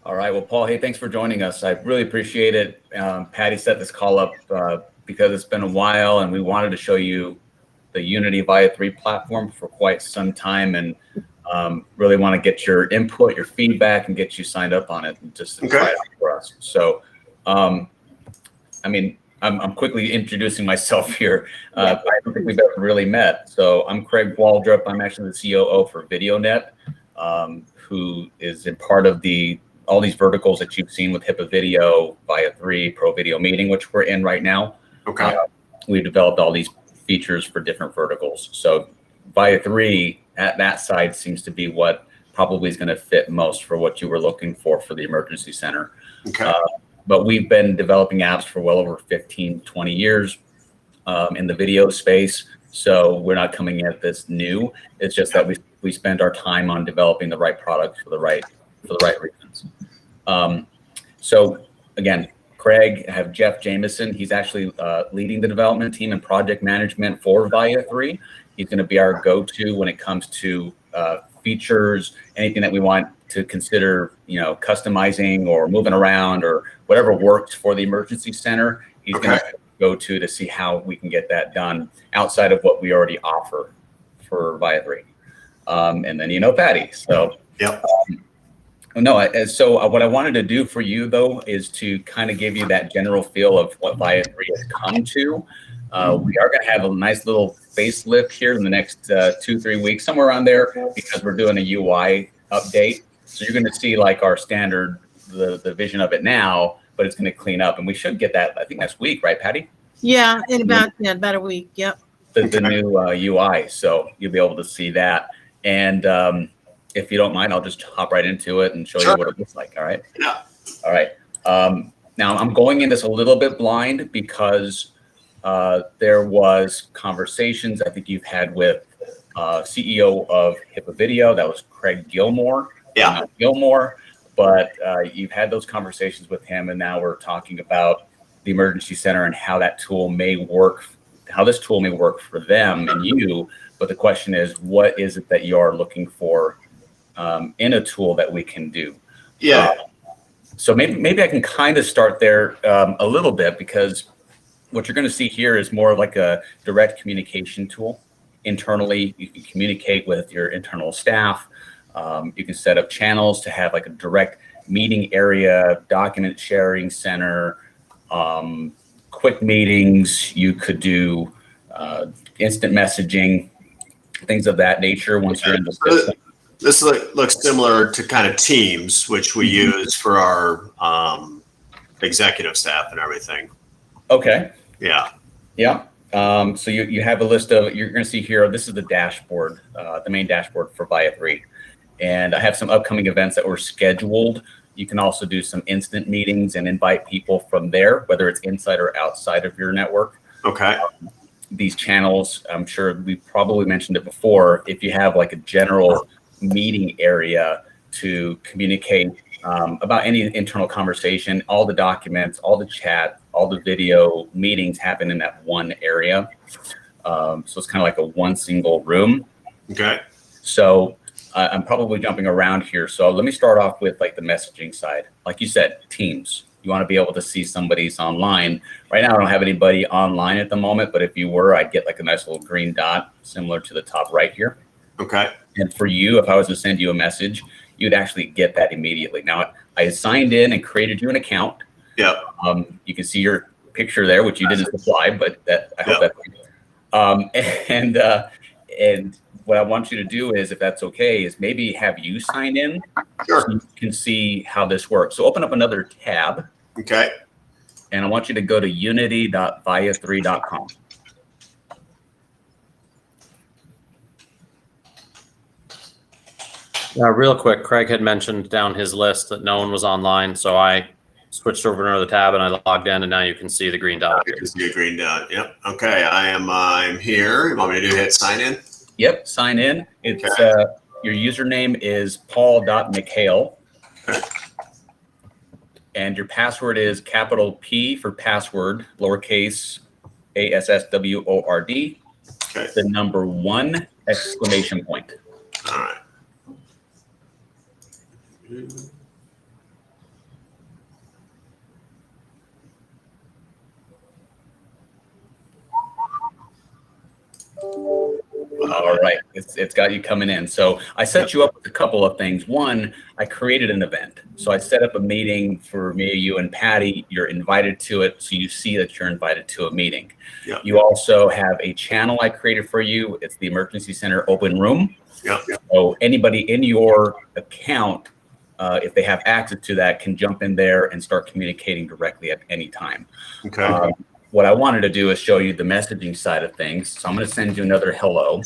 All right. Well, Paul, hey, thanks for joining us. I really appreciate it. Patty set this call up because it's been a while and we wanted to show you the Unity Via 3 platform for quite some time, and really want to get your input, your feedback, and get you signed up on it and just to try it out for us. So, I mean, I'm quickly introducing myself here. I don't think we've ever really met. So I'm Craig Waldrop. I'm actually the COO for VideoNet, who is in part of all these verticals that you've seen with HIPAA Video, Via 3, Pro Video Meeting, which we're in right now. Okay. We've developed all these features for different verticals. So Via 3 at that side seems to be what probably is going to fit most for what you were looking for the emergency center. Okay. But we've been developing apps for well over 15, 20 years in the video space. So we're not coming at this new. It's just that we spend our time on developing the right products for the right reasons. So again, Craig, I have Jeff Jameson. He's actually leading the development team and project management for Via 3. He's going to be our go-to when it comes to features, anything that we want to consider, customizing or moving around or whatever works for the emergency center. He's going to go to see how we can get that done outside of what we already offer for Via 3. And then Patty. So so what I wanted to do for you though is to kind of give you that general feel of what Via 3 has come to. We are going to have a nice little facelift here in the next 2-3 weeks, somewhere around there, because we're doing a UI update. So you're going to see like our standard, the vision of it now, but it's going to clean up, and we should get that, I think, next week, right, Patty? Yeah, in about a week. Yep. The new UI, so you'll be able to see that. And if you don't mind, I'll just hop right into it and show you what it looks like. All right. Yeah. All right. Now I'm going in this a little bit blind because there was conversations I think you've had with CEO of HIPAA Video. That was Craig Gilmore. Yeah. Gilmore. But you've had those conversations with him, and now we're talking about the emergency center and how that tool may work, how this tool may work for them and you. But the question is, what is it that you are looking for in a tool that we can do? Yeah. So maybe I can kind of start there a little bit, because what you're going to see here is more like a direct communication tool. Internally, you can communicate with your internal staff. You can set up channels to have like a direct meeting area, document sharing center, quick meetings. You could do instant messaging, things of that nature once you're in the system. This looks similar to kind of Teams, which we use for our executive staff and everything. Okay. Yeah. Yeah. So you have a list of, you're going to see here, this is the dashboard, the main dashboard for Via 3. And I have some upcoming events that were scheduled. You can also do some instant meetings and invite people from there, whether it's inside or outside of your network. Okay. These channels, I'm sure we probably mentioned it before, if you have like a general meeting area to communicate about any internal conversation, all the documents, all the chat, all the video meetings happen in that one area. So it's kind of like a one single room. Okay. So I'm probably jumping around here. So let me start off with like the messaging side. Like you said, Teams. You want to be able to see somebody's online. Right now, I don't have anybody online at the moment, but if you were, I'd get like a nice little green dot similar to the top right here. Okay. And for you, if I was to send you a message, you'd actually get that immediately. Now, I signed in and created you an account. Yep. You can see your picture there, which you didn't supply, but I hope that. And what I want you to do is, if that's okay, is maybe have you sign in. Sure. So you can see how this works. So open up another tab. Okay. And I want you to go to unity.via3.com. Real quick, Craig had mentioned down his list that no one was online, so I switched over to another tab and I logged in, and now you can see the green dot. You can see a green dot. Yep. Okay. I'm here. You want me to hit sign in? Yep. Sign in. It's your username is paul.mchale. Okay. And your password is capital P for password, lowercase ASSWORD. Okay. The number 1 exclamation point. All right. right. It's got you coming in. So I set you up with a couple of things. One, I created an event. So I set up a meeting for me, you, and Patty. You're invited to it, so you see that you're invited to a meeting. Yeah. You also have a channel I created for you. It's the Emergency Center Open Room. Yeah. So anybody in your account, if they have access to that, can jump in there and start communicating directly at any time. Okay. What I wanted to do is show you the messaging side of things. So I'm going to send you another hello.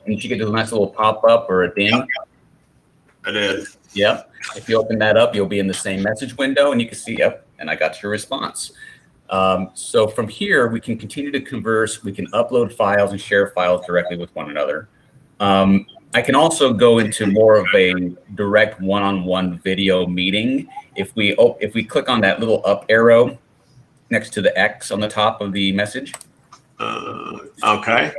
And you get a nice little pop-up or a ding. I did. Yep. If you open that up, you'll be in the same message window, and you can see, yep, and I got your response. So from here, we can continue to converse. We can upload files and share files directly with one another. I can also go into more of a direct one-on-one video meeting. If we click on that little up arrow next to the X on the top of the message. Okay.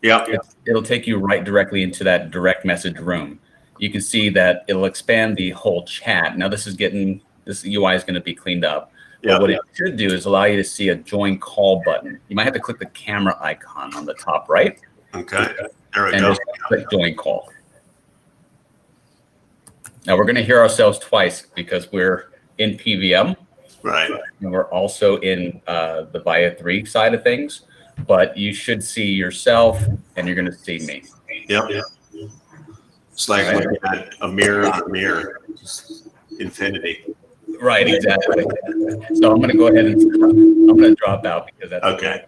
Yeah. It'll take you right directly into that direct message room. You can see that it'll expand the whole chat. Now this UI is going to be cleaned up. Yeah. But what it should do is allow you to see a join call button. You might have to click the camera icon on the top right. Okay. There we And go. just click join call. Now we're going to hear ourselves twice because we're in PVM. Right. And we're also in the Via 3 side of things, but you should see yourself and you're going to see me. Yep. It's like Right. looking at a mirror in a mirror. Just infinity. Right, exactly. So I'm going to go ahead and I'm going to drop out because that's Okay.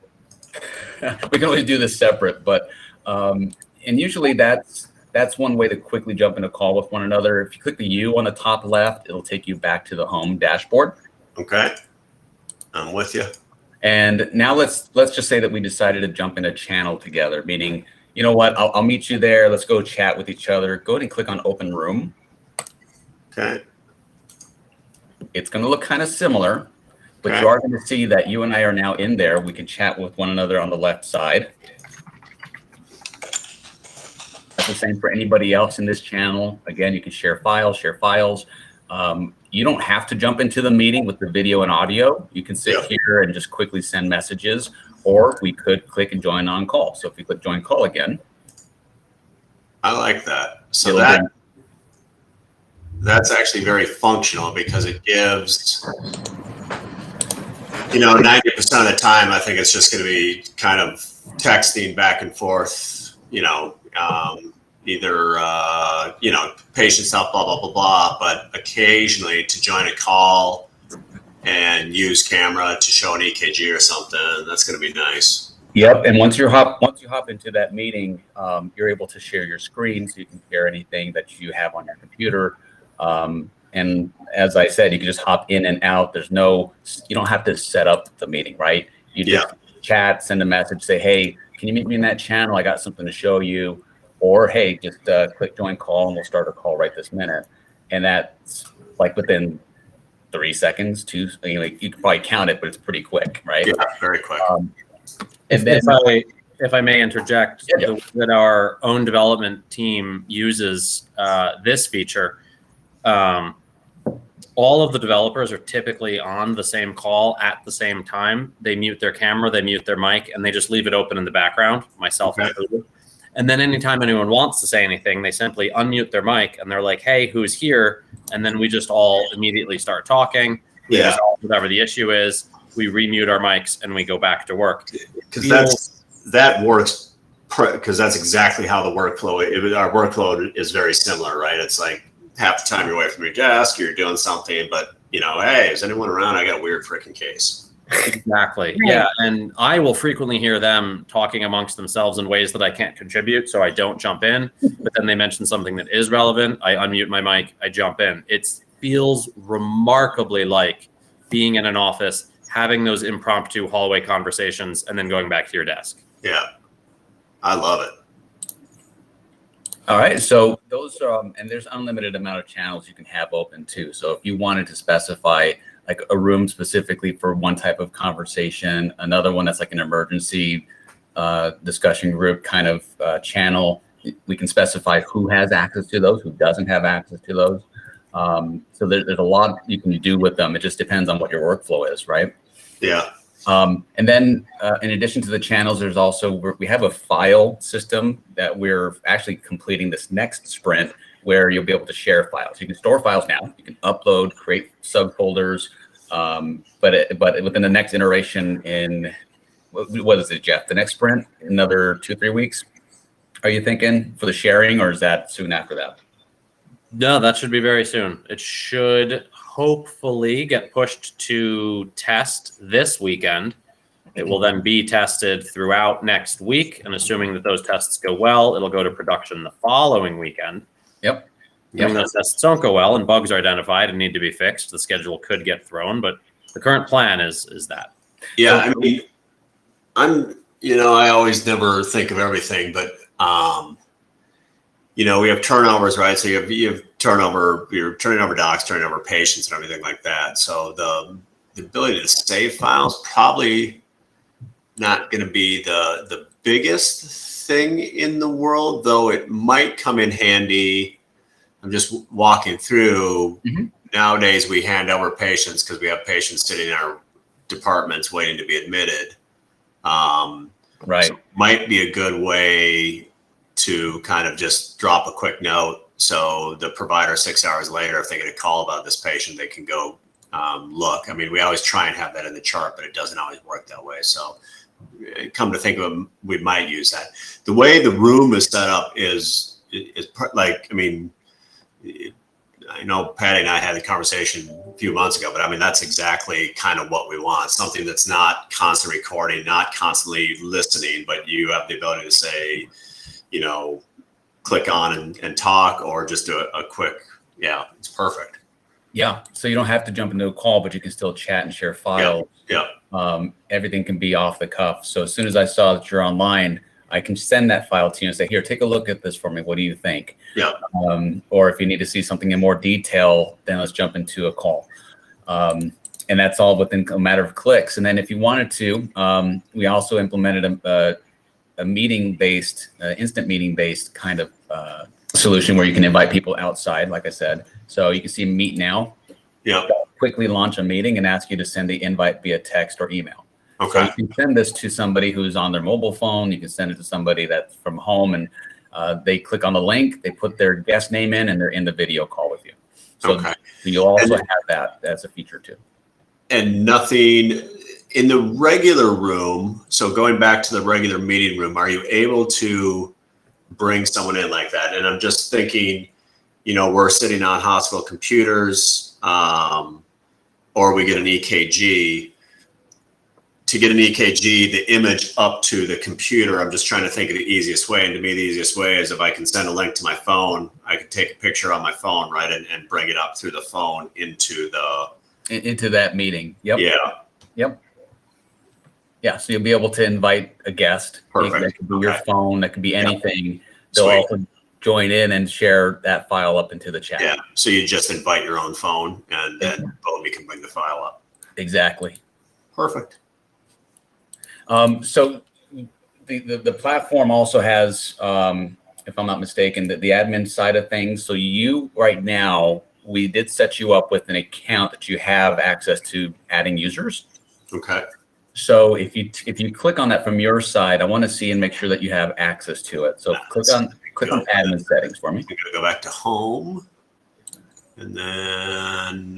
we can always do this separate, but and usually that's one way to quickly jump in a call with one another. If you click the U on the top left, it'll take you back to the home dashboard. Okay. I'm with you. And now let's just say that we decided to jump in a channel together, meaning, you know what, I'll meet you there. Let's go chat with each other. Go ahead and click on open room. Okay. It's going to look kind of similar, but Okay. you are going to see that you and I are now in there. We can chat with one another on the left side. That's the same for anybody else in this channel. Again, you can share files. You don't have to jump into the meeting with the video and audio. You can sit here and just quickly send messages, or we could click and join on call. So if you click join call again. I like that. So it'll bring- that's actually very functional because it gives, 90% of the time, I think it's just going to be kind of texting back and forth, either, patient stuff, blah, blah, blah, blah, but occasionally to join a call and use camera to show an EKG or something, that's going to be nice. Yep, and once you hop into that meeting, you're able to share your screen, so you can share anything that you have on your computer. And as I said, you can just hop in and out. You don't have to set up the meeting, right? You just chat, send a message, say, hey, can you meet me in that channel? I got something to show you. Or, hey, just click join call and we'll start a call right this minute. And that's like within 3 seconds, you can probably count it, but it's pretty quick, right? Yeah, very quick. If I may interject, Yeah. the way that our own development team uses this feature, all of the developers are typically on the same call at the same time. They mute their camera, they mute their mic, and they just leave it open in the background, myself included. And then anytime anyone wants to say anything, they simply unmute their mic and they're like, hey, who's here? And then we just all immediately start talking. We resolve whatever the issue is. We remute our mics and we go back to work. Because that works, because that's exactly how the workflow, our workload is very similar, right? It's like half the time you're away from your desk, you're doing something, but hey, is anyone around? I got a weird freaking case. Exactly. Yeah. And I will frequently hear them talking amongst themselves in ways that I can't contribute. So I don't jump in, but then they mention something that is relevant. I unmute my mic, I jump in. It feels remarkably like being in an office, having those impromptu hallway conversations, and then going back to your desk. Yeah. I love it. All right, so those are, and there's unlimited amount of channels you can have open too. So if you wanted to specify like a room specifically for one type of conversation, another one that's like an emergency discussion group kind of channel, we can specify who has access to those, who doesn't have access to those. So there's a lot you can do with them. It just depends on what your workflow is, right? Yeah. And then in addition to the channels, there's also, we have a file system that we're actually completing this next sprint where you'll be able to share files. You can store files now, you can upload, create subfolders, but within the next iteration in, what is it, Jeff? The next sprint, another 2-3 weeks? Are you thinking for the sharing, or is that soon after that? No, that should be very soon. It should hopefully get pushed to test this weekend. It will then be tested throughout next week. And assuming that those tests go well, it'll go to production the following weekend. Yep. When those tests don't go well and bugs are identified and need to be fixed, the schedule could get thrown. But the current plan is that. Yeah, I mean, I always never think of everything, but we have turnovers, right? So you have turnover, you're turning over docs, turning over patients and everything like that. So the ability to save files probably not going to be the biggest thing in the world, though it might come in handy. I'm just walking through. Mm-hmm. Nowadays we hand over patients because we have patients sitting in our departments waiting to be admitted. Right. So might be a good way to kind of just drop a quick note. So the provider 6 hours later, if they get a call about this patient, they can go look. I mean, we always try and have that in the chart, but it doesn't always work that way. So come to think of it, we might use that. The way the room is set up is like, I mean, I know Patty and I had a conversation a few months ago, but I mean, that's exactly kind of what we want. Something that's not constant recording, not constantly listening, but you have the ability to say, click on and talk, or just do a quick, it's perfect. Yeah. So you don't have to jump into a call, but you can still chat and share files. Yeah. Everything can be off the cuff. So as soon as I saw that you're online, I can send that file to you and say, here, take a look at this for me. What do you think? Yeah. Or if you need to see something in more detail, then let's jump into a call. And that's all within a matter of clicks. And then if you wanted to, we also implemented a meeting-based, instant meeting-based kind of solution where you can invite people outside, like I said. So you can see Meet Now. Yeah. Quickly launch a meeting and ask you to send the invite via text or email. Okay. So you can send this to somebody who's on their mobile phone. You can send it to somebody that's from home, and they click on the link, they put their guest name in, and they're in the video call with you. So you'll also have that as a feature too. And nothing in the regular room. So going back to the regular meeting room, are you able to bring someone in like that? And I'm just thinking, we're sitting on hospital computers, or we get an EKG. To get an EKG, the image up to the computer, I'm just trying to think of the easiest way. And to me, the easiest way is if I can send a link to my phone, I can take a picture on my phone, right, and bring it up through the phone into that meeting. Yep. Yeah. Yep. Yeah. So you'll be able to invite a guest. Perfect. That could be your phone. That could be anything. They'll also join in and share that file up into the chat. Yeah. So you just invite your own phone, and then boom, you can bring the file up. Exactly. Perfect. So the platform also has, if I'm not mistaken, the admin side of things. So you right now, we did set you up with an account that you have access to adding users. Okay. So if you click on that from your side, I want to see and make sure that you have access to it. So click on admin settings for me. I'm gonna go back to home, and then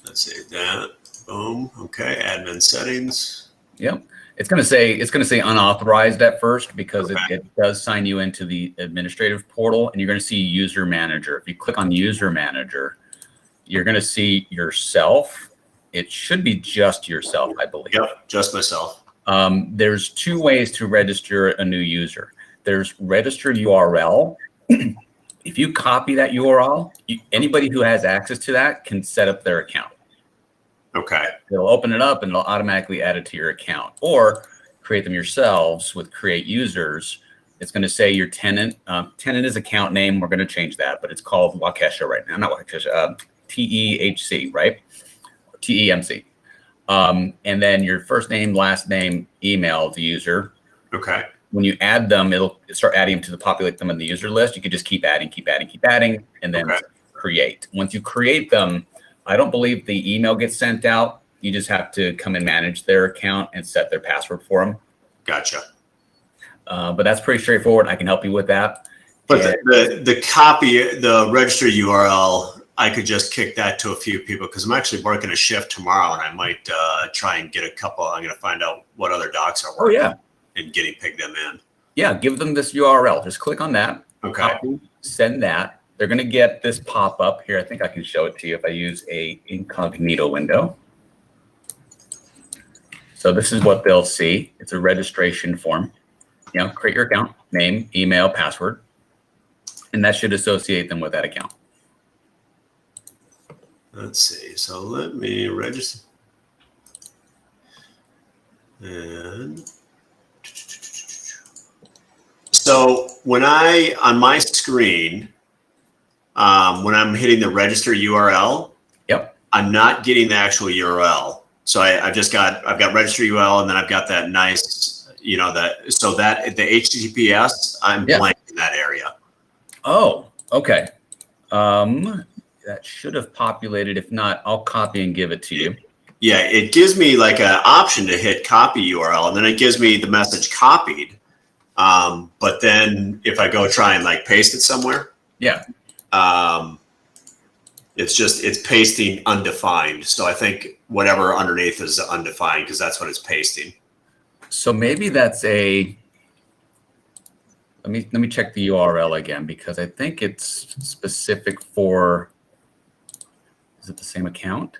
let's see that. Boom. Okay. Admin settings. Yep. It's going to say unauthorized at first because it does sign you into the administrative portal, and you're going to see user manager. If you click on user manager, you're going to see yourself. It should be just yourself, I believe. Yep. Just myself. There's two ways to register a new user. There's register URL. If you copy that URL, anybody who has access to that can set up their account. Okay. They'll open it up and they'll automatically add it to your account, or create them yourselves with create users. It's going to say your tenant. Tenant is account name. We're going to change that, but it's called Waukesha right now. Not Waukesha, TEHC, right? TEMC. And then your first name, last name, email, the user. Okay. When you add them, it'll start adding them to populate them in the user list. You could just keep adding, and then create. Once you create them, I don't believe the email gets sent out You just have to come and manage their account and set their password for them. Gotcha. But that's pretty straightforward. I can help you with that. But the copy, the register URL, I could just kick that to a few people because I'm actually working a shift tomorrow, and I might try and get a couple. I'm going to find out what other docs are working. And guinea pig them in. Yeah, give them this URL. Just click on that. Okay. Copy, send that. They're going to get this pop up here. I think I can show it to you if I use a incognito window. So this is what they'll see. It's a registration form. You know, create your account, name, email, password, and that should associate them with that account. Let's see. So let me register. And so when on my screen, when I'm hitting the register URL, yep, I'm not getting the actual URL. So I've got register URL, and then I've got that nice, you know, so the HTTPS, I'm blank in that area. Oh, okay. That should have populated. If not, I'll copy and give it to you. Yeah, it gives me like an option to hit copy URL, and then it gives me the message copied. But then if I go try and like paste it somewhere, it's pasting undefined. So I think whatever underneath is undefined because that's what it's pasting. So maybe that's a. Let me check the URL again because I think it's specific for. Is it the same account?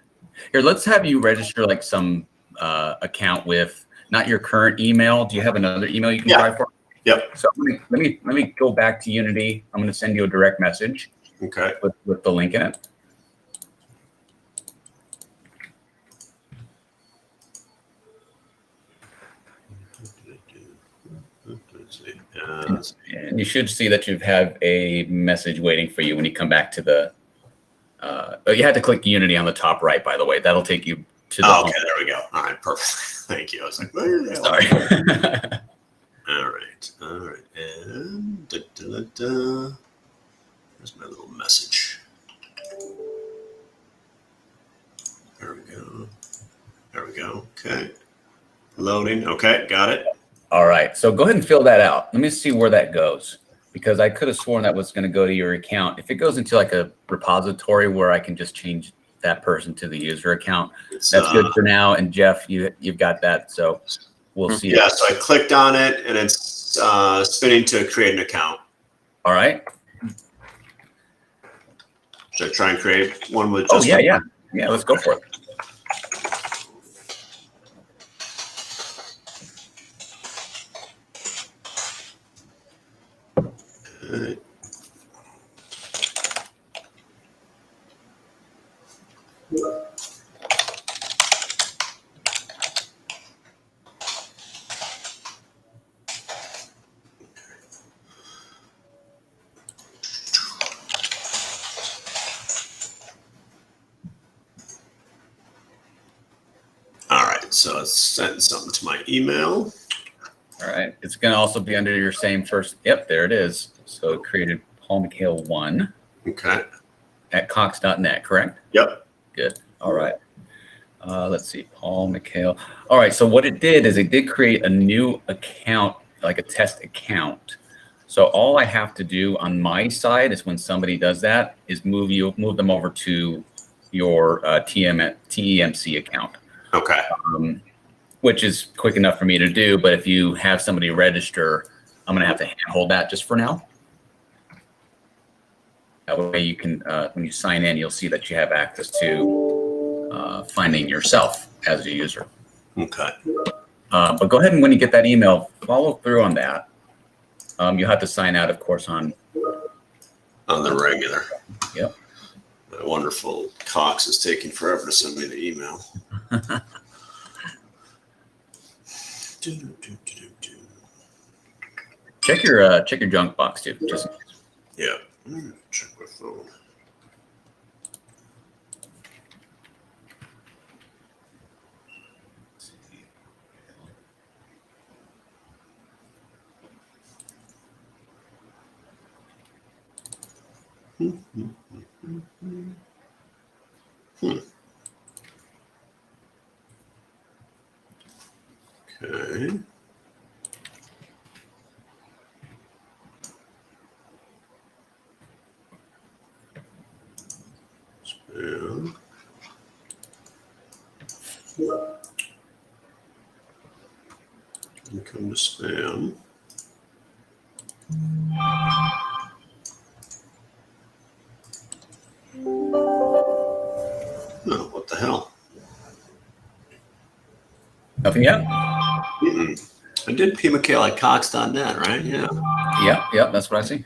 Here, let's have you register like some account with not your current email. Do you have another email you can try for? Yep. So let me go back to Unity. I'm going to send you a direct message. Okay. With the link in it. And you should see that you have a message waiting for you when you come back to the. You had to click Unity on the top right, by the way. That'll take you to the. Oh, okay, there we go. All right, perfect. Thank you. I was like, sorry. All right. And there's my little message. There we go. Okay. Loading. Okay, got it. All right. So go ahead and fill that out. Let me see where that goes because I could have sworn that was going to go to your account. If it goes into like a repository where I can just change that person to the user account, that's good for now. And Jeff, you've got that. So we'll see. Yeah. So I clicked on it and it's spinning to create an account. All right. Should I try and create one with just? Oh, yeah. Let's go for it. All right, so it's sent something to my email. All right, it's going to also be under your same first. Yep, there it is. So it created Paul McHale 1. Okay. At cox.net, correct? Yep. Good. All right. Let's see, Paul McHale. All right, so what it did is it did create a new account, like a test account. So all I have to do on my side is when somebody does that is move them over to your TEMC account. Okay. Which is quick enough for me to do, but if you have somebody register, I'm going to have to handhold that just for now. That way you can, when you sign in, you'll see that you have access to finding yourself as a user. Okay. But go ahead and when you get that email, follow through on that. You'll have to sign out, of course, on the regular. Yep. My wonderful Cox is taking forever to send me the email. Check your junk box too. Just yeah. Check my phone. And come to spam. Oh, what the hell? Nothing yet? Mm-mm. I did mchale at cox.net, right? Yeah. Yep, that's what I see.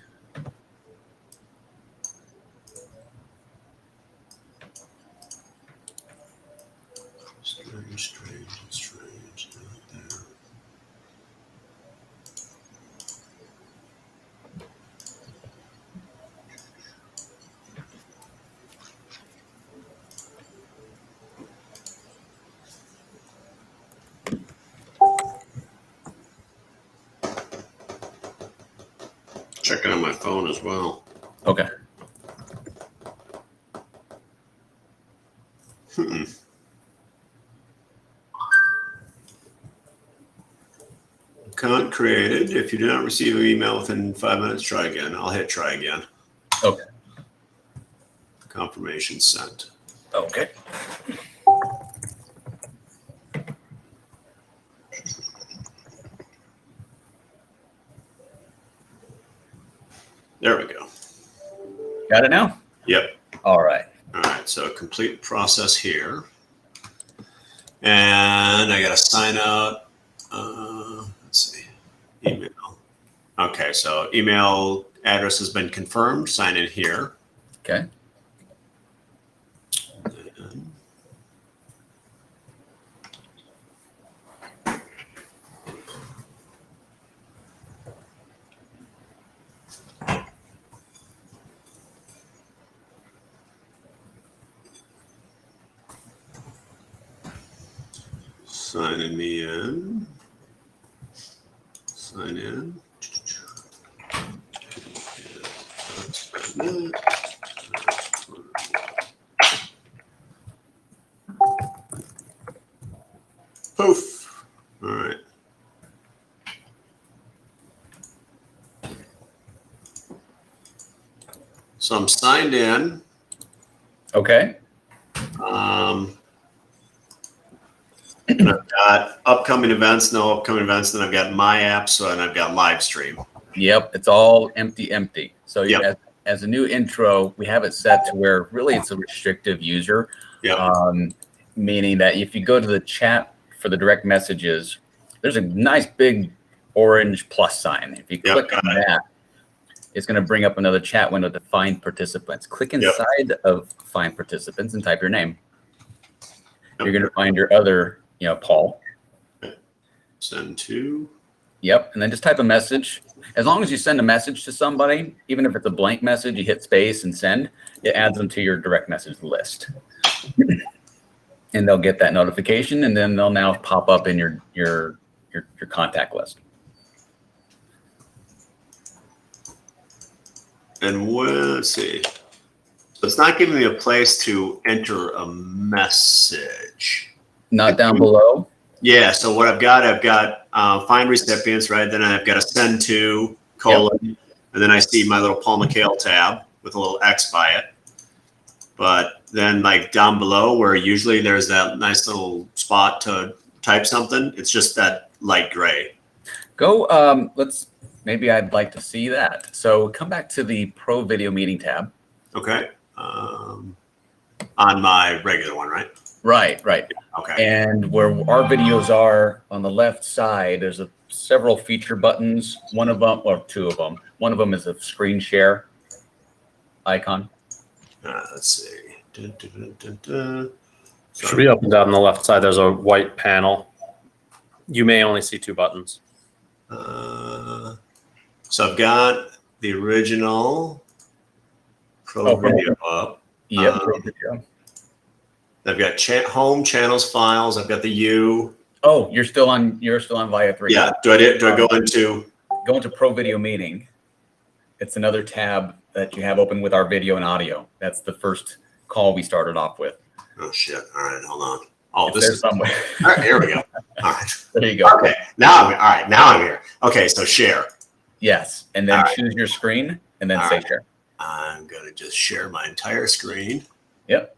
Strange. Not there. Checking on my phone as well. Okay. Account created. If you do not receive an email within 5 minutes, try again. I'll hit try again. Okay. Confirmation sent. Okay. There we go. Got it now? Yep. All right. All right. So complete process here. And I got to sign up. Let's see. Email. Okay. So email address has been confirmed. Sign in here. Okay. And signing me in. Sign in. Poof. All right. So I'm signed in. Okay. And I've got upcoming events, no upcoming events. Then I've got my apps, and I've got live stream. Yep. It's all empty. So Yep. as a new intro, we have it set to where really it's a restrictive user. Yep. Meaning that if you go to the chat for the direct messages, there's a nice big orange plus sign. If you click on that, it's going to bring up another chat window to find participants. Click inside of find participants and type your name. You're going to find your other, Paul. Send to. Yep. And then just type a message. As long as you send a message to somebody, even if it's a blank message, you hit space and send, it adds them to your direct message list. And they'll get that notification, and then they'll now pop up in your contact list. And let's see. So it's not giving me a place to enter a message. Not down below. Yeah. So what I've got find recipients, right? Then I've got a send to : and then I see my little Paul mchale tab with a little X by it. But then like down below where usually there's that nice little spot to type something, it's just that light gray. Go, maybe I'd like to see that. So come back to the Pro Video Meeting tab. Okay. On my regular one, right? Right. Okay. And where our videos are on the left side, there's several feature buttons. One of them, or two of them. One of them is a screen share icon. Let's see. Should be up and down on the left side. There's a white panel. You may only see two buttons. So I've got the original Pro Video up. Yep. I've got home, channels, files. I've got the U. Oh, you're still on Via 3. Yeah. Do I go into Pro Video Meeting? It's another tab that you have open with our video and audio. That's the first call we started off with. Oh shit! All right, hold on. Oh, this is somewhere. All right, here we go. All right. There you go. Okay. Now I'm here. Okay, so share. Yes, and then choose your screen and then say share. I'm gonna just share my entire screen. Yep.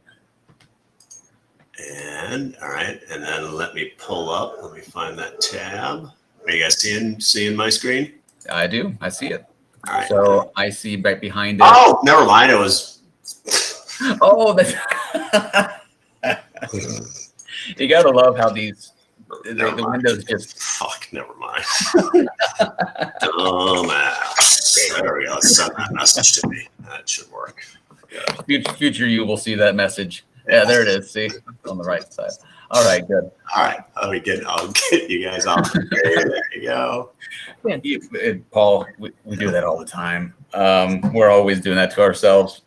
And all right, and then let me pull up. Let me find that tab. Are you guys seeing my screen? I do. I see it. All right. So I see right behind it. Oh, never mind. It was. Oh, that's. You gotta love how these the windows just. Fuck. Never mind. Dumbass. There we go. Send that message to me. That should work. Future you will see that message. Yeah, there it is. See, on the right side. All right, good. All right. I'll get you guys off. There you go. Paul, we do that all the time. We're always doing that to ourselves.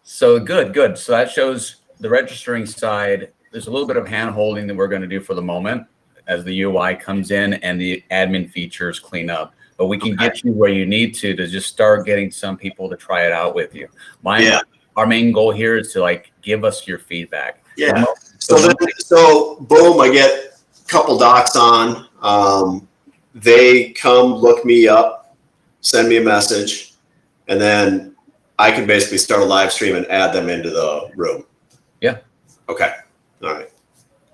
So good. So that shows the registering side. There's a little bit of hand holding that we're going to do for the moment as the UI comes in and the admin features clean up. But we can get you where you need to just start getting some people to try it out with you. Our main goal here is to like give us your feedback. Yeah. So boom, I get a couple docs on. They come look me up, send me a message, and then I can basically start a live stream and add them into the room. Yeah. Okay. All right.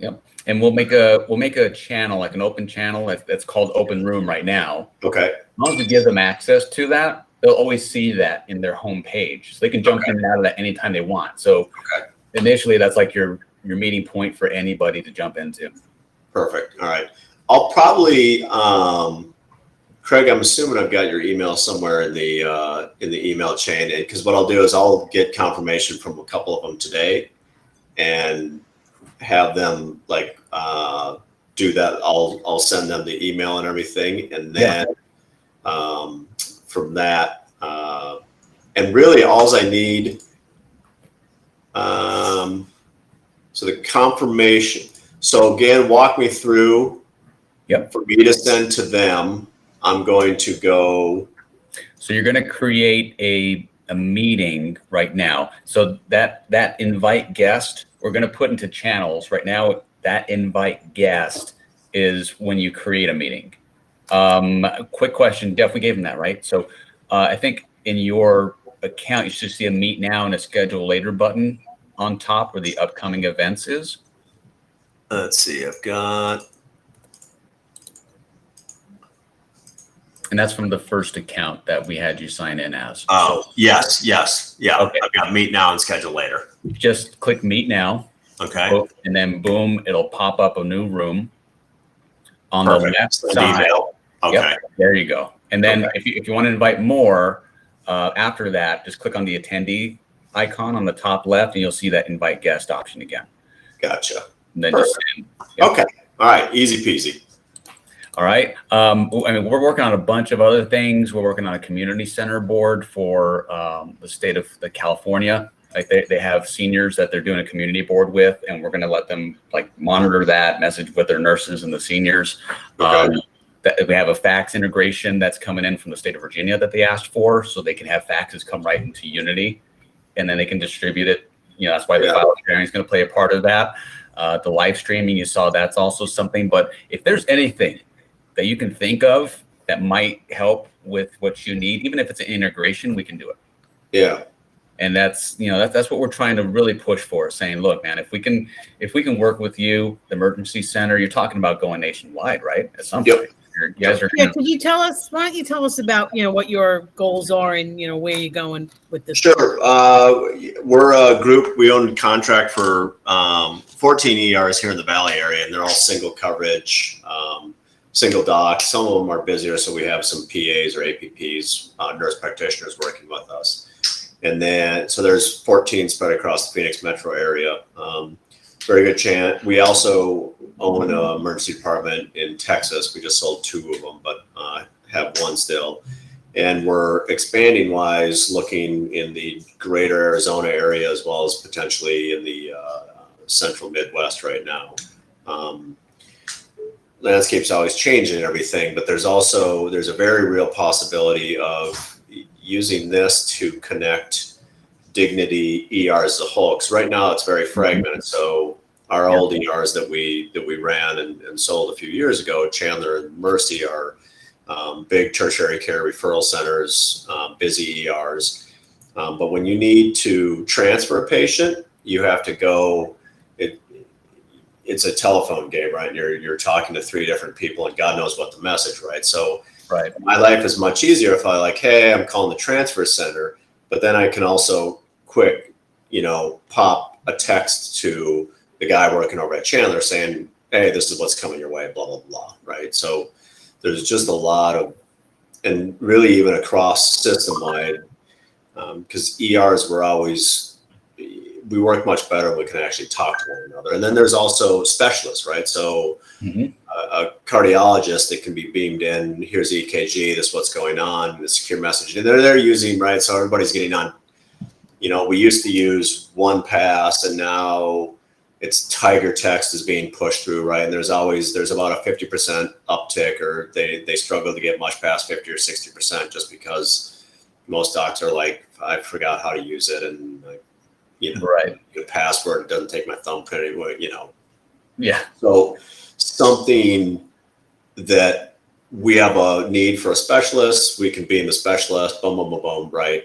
Yep. And we'll make a channel, like an open channel that's called Open Room right now. Okay. As long as we give them access to that, they'll always see that in their home page. So they can jump in and out of that anytime they want. So initially that's like your meeting point for anybody to jump into. Perfect. All right. I'll probably, Craig, I'm assuming I've got your email somewhere in the email chain, because what I'll do is I'll get confirmation from a couple of them today and have them like do that. I'll send them the email and everything, and then from that, and really all I need. So the confirmation. So again, walk me through. Yep. For me to send to them, I'm going to go. So you're going to create a meeting right now. So that invite guest, we're going to put into channels right now. That invite guest is when you create a meeting. Quick question. Definitely gave them that, right? So I think in your account, you should see a meet now and a schedule later button on top where the upcoming events is. Let's see. I've got. And that's from the first account that we had you sign in as. Oh, yes. Yeah. Okay. I've got meet now and schedule later. Just click meet now. Okay. And then boom, it'll pop up a new room on the left side. Okay. Yep, there you go. And then if you want to invite more, after that, just click on the attendee icon on the top left and you'll see that invite guest option again. Gotcha. And then just send. Yep. Okay. All right. Easy peasy. All right. I mean, we're working on a bunch of other things. We're working on a community center board for the state of California. Like they have seniors that they're doing a community board with, and we're going to let them like monitor that message with their nurses and the seniors. That we have a fax integration that's coming in from the state of Virginia that they asked for, so they can have faxes come right into Unity, and then they can distribute it. You know, that's why the file sharing is going to play a part of that. The live streaming, you saw, that's also something. But if there's anything that you can think of that might help with what you need, even if it's an integration, we can do it. Yeah. And that's, you know, that's what we're trying to really push for, saying, look, man, if we can work with you, the emergency center, you're talking about going nationwide, right? At some point. You guys are could you tell us, why don't you tell us about, you know, what your goals are and, you know, where you're going with this? Sure. We're a group, we own a contract for 14 ERs here in the Valley area, and they're all single coverage, single doc. Some of them are busier, so we have some PAs or APPs, nurse practitioners working with us. And then, so there's 14 spread across the Phoenix metro area. Very good chance. We also own an emergency department in Texas. We just sold 2 of them, but have 1 still. And we're expanding wise, looking in the greater Arizona area as well as potentially in the central Midwest right now. Landscape's always changing and everything, but there's a very real possibility of using this to connect Dignity ERs as a whole. Because right now it's very fragmented. So our old ERs that we ran and sold a few years ago, Chandler and Mercy, are big tertiary care referral centers, busy ERs. But when you need to transfer a patient, you have to go, it's a telephone game, right? And you're talking to 3 different people and God knows what the message, right? So my life is much easier if I like, hey, I'm calling the transfer center, but then I can also quick, pop a text to the guy working over at Chandler saying, hey, this is what's coming your way, blah, blah, blah, right? So there's just a lot of, and really even across system-wide, because ERs were always, we work much better when we can actually talk to one another. And then there's also specialists, right? So a cardiologist that can be beamed in, here's the EKG, this is what's going on, the secure messaging. And they're using, right? So everybody's getting on, we used to use 1Pass and now it's Tiger Text is being pushed through, right? And there's about a 50% uptick, or they struggle to get much past 50 or 60% just because most docs are like, I forgot how to use it. And the password, it doesn't take my thumbprint anyway, Yeah. So something that we have a need for a specialist, we can be in the specialist, boom, boom, boom, boom, right?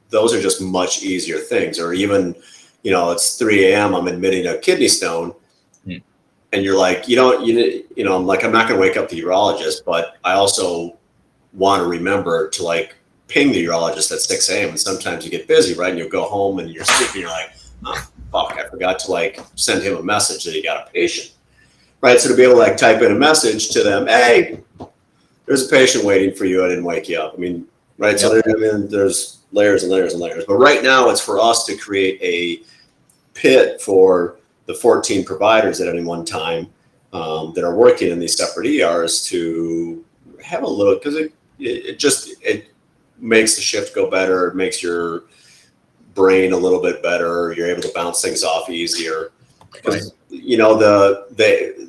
Those are just much easier things. Or even, it's 3 a.m., I'm admitting a kidney stone. And you're like, I'm like, I'm not going to wake up the urologist, but I also want to remember to like ping the urologist at 6 a.m. And sometimes you get busy, right? And you'll go home and you're sleeping. You're like, oh, fuck, I forgot to like send him a message that he got a patient, right? So to be able to like type in a message to them, hey, there's a patient waiting for you. I didn't wake you up. I mean, right. So there's layers and layers and layers, but right now it's for us to create a pit for the 14 providers at any one time that are working in these separate ERs to have a little, because it makes the shift go better. It makes your brain a little bit better. You're able to bounce things off easier. Because,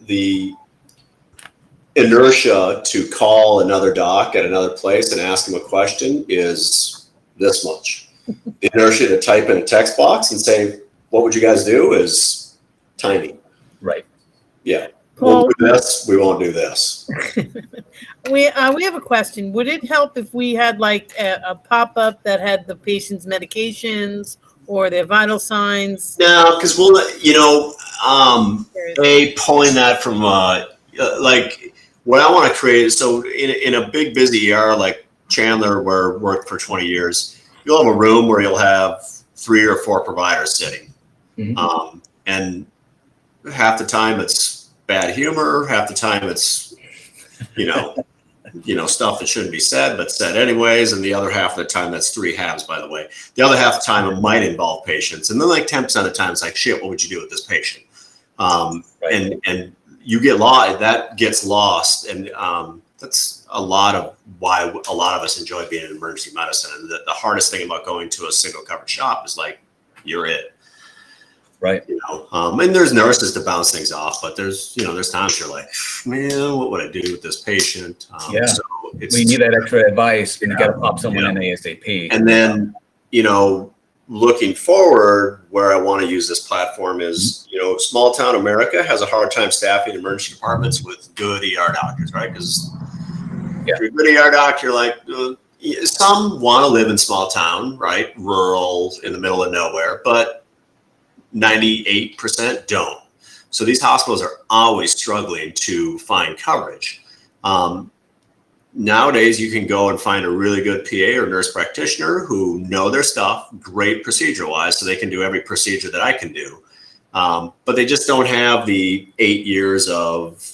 the inertia to call another doc at another place and ask him a question is this much. The inertia to type in a text box and say, what would you guys do is tiny. Right. Yeah. Paul, we'll do this. We won't do this. we have a question. Would it help if we had like a pop-up that had the patient's medications or their vital signs? No, because pulling that from like what I want to create is, so in a big busy ER like Chandler, where I worked for 20 years, you'll have a room where you'll have 3 or 4 providers sitting. And half the time it's bad humor, half the time it's, stuff that shouldn't be said, but said anyways. And the other half of the time, that's 3 halves, by the way. The other half of the time it might involve patients. And then like 10% of the time it's like, shit, what would you do with this patient? And you get lost, that gets lost. And that's a lot of why a lot of us enjoy being in emergency medicine. And the hardest thing about going to a single covered shop is like, you're it. Right. And there's nurses to bounce things off, but there's times you're like, man, what would I do with this patient? So we need that extra advice, and you got to pop someone in ASAP. And then, looking forward, where I want to use this platform is, small town America has a hard time staffing emergency departments with good ER doctors, right? Because if you're a good ER doctor, like some want to live in small town, right? Rural, in the middle of nowhere, but 98% don't. So these hospitals are always struggling to find coverage. Nowadays, you can go and find a really good PA or nurse practitioner who know their stuff, great procedure-wise, so they can do every procedure that I can do. But they just don't have the 8 years of,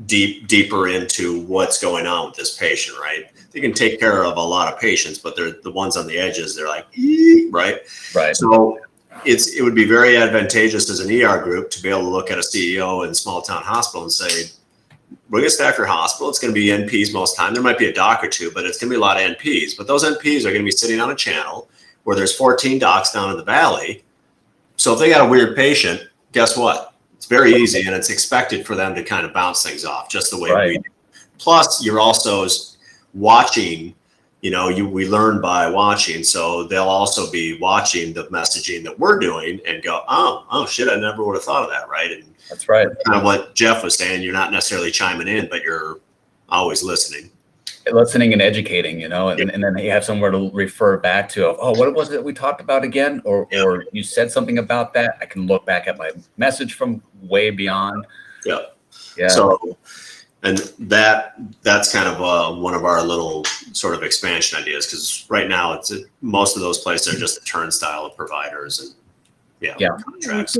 deeper into what's going on with this patient, right? They can take care of a lot of patients, but they're the ones on the edges. They're like, right? Right. So it would be very advantageous as an ER group to be able to look at a CEO in a small town hospital and say, we're going to staff your hospital. It's going to be NPs most of the time. There might be a doc or two, but it's going to be a lot of NPs. But those NPs are going to be sitting on a channel where there's 14 docs down in the valley. So if they got a weird patient, guess what? It's very easy, and it's expected for them to kind of bounce things off just the way we do. Plus, you're also watching, we learn by watching. So they'll also be watching the messaging that we're doing and go, oh shit, I never would have thought of that, right? And that's right. Kind of what Jeff was saying, you're not necessarily chiming in, but you're always listening. listening and educating, and then you have somewhere to refer back to. Oh, what was it we talked about again? Or you said something about that. I can look back at my message from way beyond. Yeah. Yeah. So, and that's kind of one of our little sort of expansion ideas, because right now most of those places are just a turnstile of providers and contracts.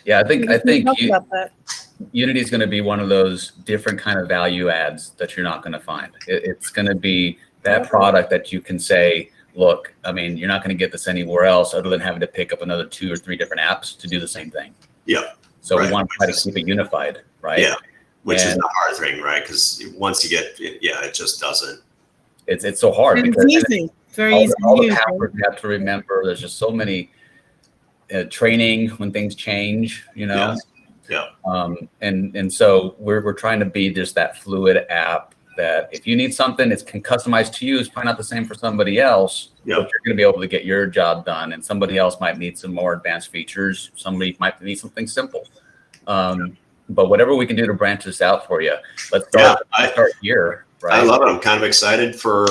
Yeah, I think about that. Unity is going to be one of those different kind of value adds that you're not going to find. It's going to be that product that you can say, look, I mean, you're not going to get this anywhere else other than having to pick up another 2 or 3 different apps to do the same thing. Yeah. So we want to try to keep it unified, right? Yeah. Which is the hard thing, right? Because once you get, it just doesn't. It's so hard. And because it's easy. It's very easy. All the passwords you have to remember. There's just so many training when things change, Yeah. And so we're trying to be just that fluid app that if you need something, it can customize to you. It's probably not the same for somebody else. Yeah. But you're going to be able to get your job done, and somebody else might need some more advanced features. Somebody might need something simple. But whatever we can do to branch this out for you, let's start here. Right? I love it. I'm kind of excited for,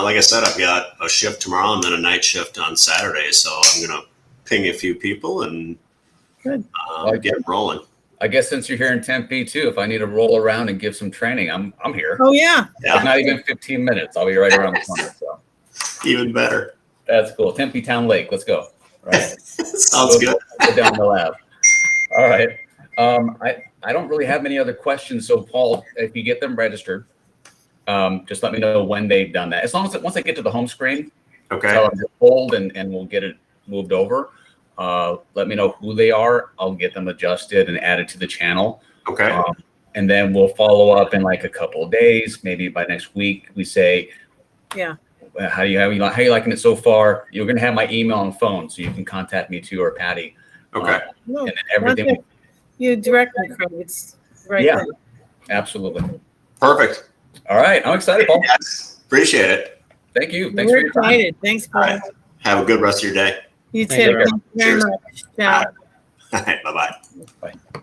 like I said, I've got a shift tomorrow and then a night shift on Saturday. So I'm going to ping a few people and get rolling. I guess since you're here in Tempe too, if I need to roll around and give some training, I'm here. Oh yeah. It's not even 15 minutes. I'll be right around the corner. So even better. That's cool. Tempe Town Lake. Let's go. Right. Sounds good. Go down the lab. All right. I don't really have any other questions. So Paul, if you get them registered, just let me know when they've done that. As long as once they get to the home screen, okay. Tell them to hold and we'll get it moved over. Let me know who they are. I'll get them adjusted and added to the channel. Okay. And then we'll follow up in like a couple of days, maybe by next week. We say, how you liking it so far? You're gonna have my email and phone, so you can contact me too or Patty. Okay. No, and then everything. You directly, Craig. It's right Yeah, there. absolutely. Perfect. All right, I'm excited, Paul. Yes. Appreciate it. Thank you. Thanks We're for your time. excited. Thanks, Paul. All right. Have a good rest of your day. You too. Thank you. Thank you very Cheers. much. Ciao. All right. Bye-bye. Bye.